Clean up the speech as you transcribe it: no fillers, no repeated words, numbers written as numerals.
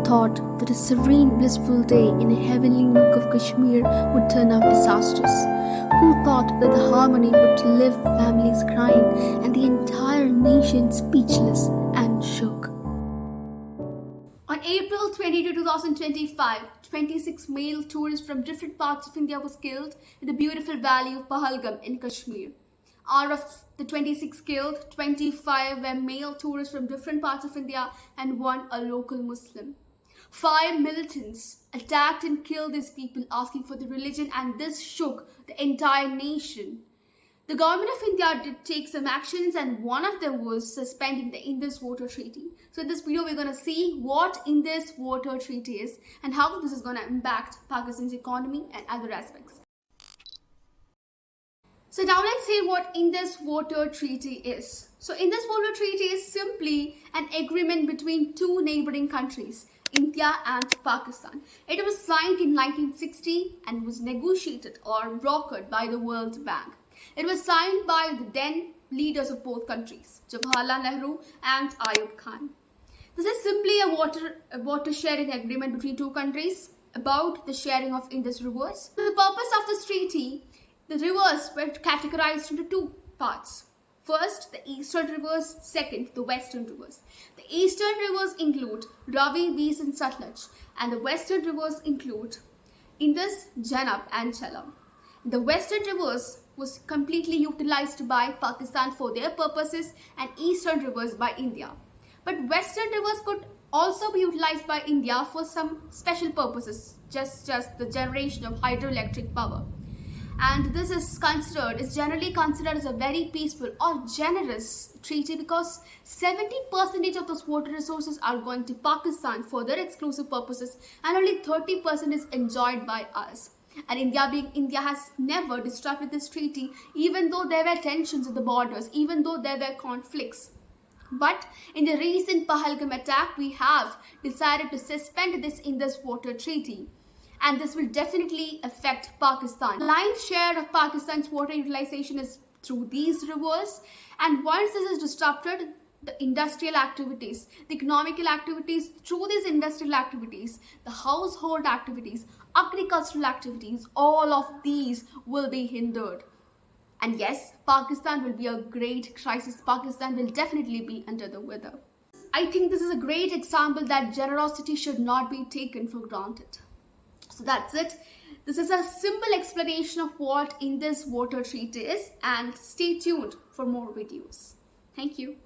thought that a serene, blissful day in a heavenly nook of Kashmir would turn out disastrous? Who thought that the harmony would live, families crying, and the entire nation speechless and shook? On April 22, 2025, 26 male tourists from different parts of India was killed in the beautiful valley of Pahalgam in Kashmir. Out of the 26 killed, 25 were male tourists from different parts of India and one a local Muslim. 5 militants attacked and killed these people asking for the religion, and this shook the entire nation. The government of India did take some actions, and one of them was suspending the Indus Water Treaty. So in this video, we're going to see what Indus Water Treaty is and how this is going to impact Pakistan's economy and other aspects. So now let's see what Indus Water Treaty is. So Indus Water Treaty is simply an agreement between two neighboring countries, India and Pakistan. It was signed in 1960 and was negotiated or brokered by the World Bank. It was signed by the then leaders of both countries, Jawaharlal Nehru and Ayub Khan. This is simply a water sharing agreement between two countries about the sharing of Indus rivers. For the purpose of this treaty, the rivers were categorized into two parts. First, the eastern rivers. Second, the western rivers. The eastern rivers include Ravi, Beas and Satluj, and the western rivers include Indus, Jhelum and Jhelum. The western rivers was completely utilized by Pakistan for their purposes and eastern rivers by India. But western rivers could also be utilized by India for some special purposes, just the generation of hydroelectric power. And this is generally considered as a very peaceful or generous treaty because 70% of those water resources are going to Pakistan for their exclusive purposes and only 30% is enjoyed by us. And India has never disrupted this treaty, even though there were tensions at the borders, even though there were conflicts. But in the recent Pahalgam attack, we have decided to suspend this Indus Water Treaty. And this will definitely affect Pakistan. The lion's share of Pakistan's water utilization is through these rivers. And once this is disrupted, the industrial activities, the economical activities, through these industrial activities, the household activities, agricultural activities, all of these will be hindered. And yes, Pakistan will be a great crisis. Pakistan will definitely be under the weather. I think this is a great example that generosity should not be taken for granted. So that's it. This is a simple explanation of what Indus Water Treaty is, and stay tuned for more videos. Thank you.